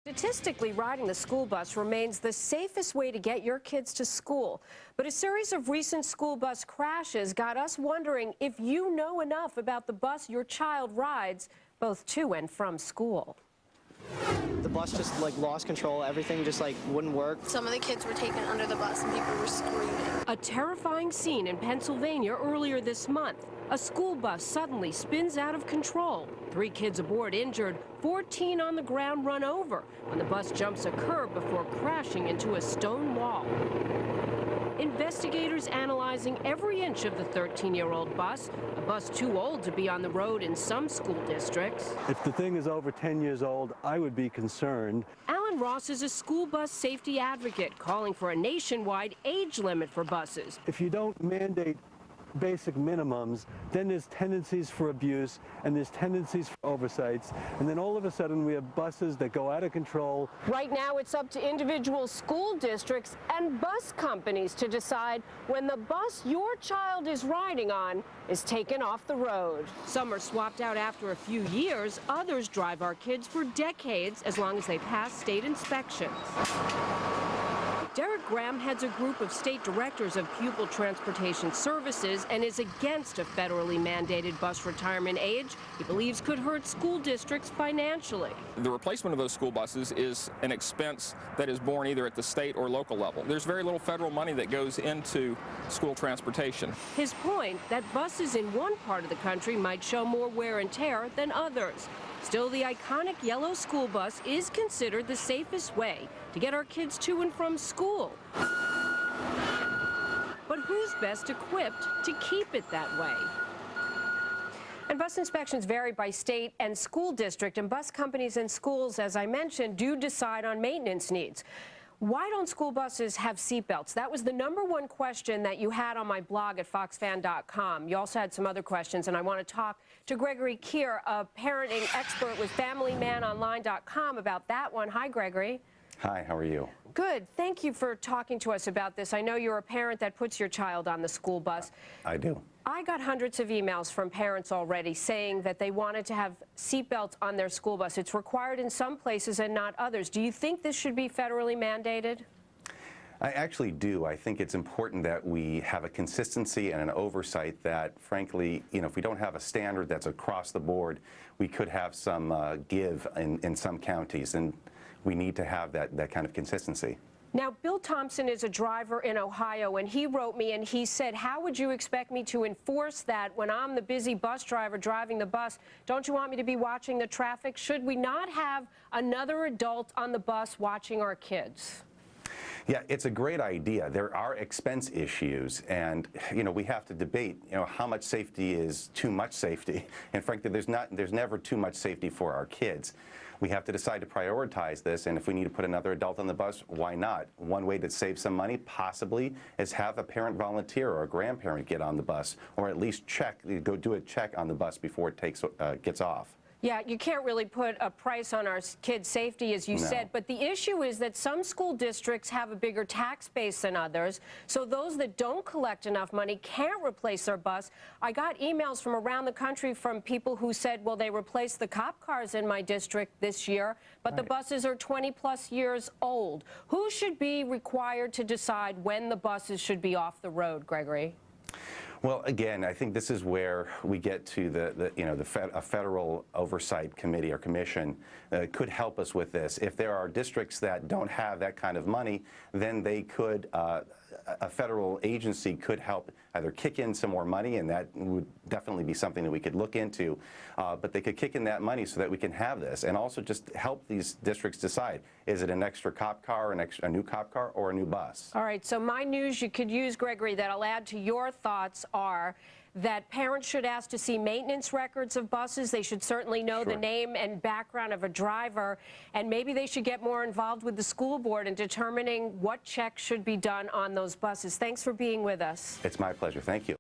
Statistically, riding the school bus remains the safest way to get your kids to school. But a series of recent school bus crashes got us wondering if you know enough about the bus your child rides, both to and from school. The bus just lost control. Everything just wouldn't work. Some of the kids were taken under the bus and people were screaming. A terrifying scene in Pennsylvania earlier this month. A school bus suddenly spins out of control. 3 kids aboard injured, 14 on the ground run over when the bus jumps a curb before crashing into a stone wall. Investigators analyzing every inch of the 13-year-old bus, a bus too old to be on the road in some school districts. If the thing is over 10 years old, I would be concerned. Alan Ross is a school bus safety advocate calling for a nationwide age limit for buses. If you don't mandate basic minimums, then there's tendencies for abuse and there's tendencies for oversights, and then all of a sudden we have buses that go out of control. Right now it's up to individual school districts and bus companies to decide when the bus your child is riding on is taken off the road. Some are swapped out after a few years, others drive our kids for decades as long as they pass state inspections. Derek Graham heads a group of state directors of pupil transportation services and is against a federally mandated bus retirement age he believes could hurt school districts financially. The replacement of those school buses is an expense that is borne either at the state or local level. There's very little federal money that goes into school transportation. His point that buses in one part of the country might show more wear and tear than others. Still, the iconic yellow school bus is considered the safest way to get our kids to and from school. But who's best equipped to keep it that way? And bus inspections vary by state and school district, and bus companies and schools, as I mentioned, do decide on maintenance needs. Why don't school buses have seatbelts? That was the #1 question that you had on my blog at foxfan.com. You also had some other questions, and I want to talk to Gregg Keer, a parenting expert with FamilyManOnline.com, about that one. Hi, Gregory. Hi, how are you? Good. Thank you for talking to us about this. I know you're a parent that puts your child on the school bus. I do. I got hundreds of emails from parents already saying that they wanted to have seatbelts on their school bus. It's required in some places and not others. Do you think this should be federally mandated? I actually do. I think it's important that we have a consistency and an oversight that, frankly, if we don't have a standard that's across the board, we could have some give in some counties, and we need to have that kind of consistency. Now, Bill Thompson is a driver in Ohio, and he wrote me and he said, how would you expect me to enforce that when I'm the busy bus driver driving the bus? Don't you want me to be watching the traffic? Should we not have another adult on the bus watching our kids? Yeah, it's a great idea. There are expense issues, and we have to debate how much safety is too much safety, and frankly there's never too much safety for our kids. We have to decide to prioritize this, and if we need to put another adult on the bus, why not? One way to save some money possibly is have a parent volunteer or a grandparent get on the bus, or at least go do a check on the bus before it gets off. Yeah, you can't really put a price on our kids' safety, as you said, but the issue is that some school districts have a bigger tax base than others, so those that don't collect enough money can't replace their bus. I got emails from around the country from people who said, well, they replaced the cop cars in my district this year, but the buses are 20-plus years old. Who should be required to decide when the buses should be off the road, Gregory? Well, again, I think this is where we get to a federal oversight committee or commission could help us with this. If there are districts that don't have that kind of money, then they could, a federal agency could help either kick in some more money, and that would definitely be something that we could look into, but they could kick in that money so that we can have this, and also just help these districts decide, is it an extra cop car, a new cop car, or a new bus? All right, so my news you could use, Gregory, that I'll add to your thoughts are that parents should ask to see maintenance records of buses. They should certainly know the name and background of a driver, and maybe they should get more involved with the school board in determining what checks should be done on those buses. Thanks for being with us. It's my pleasure. Thank you.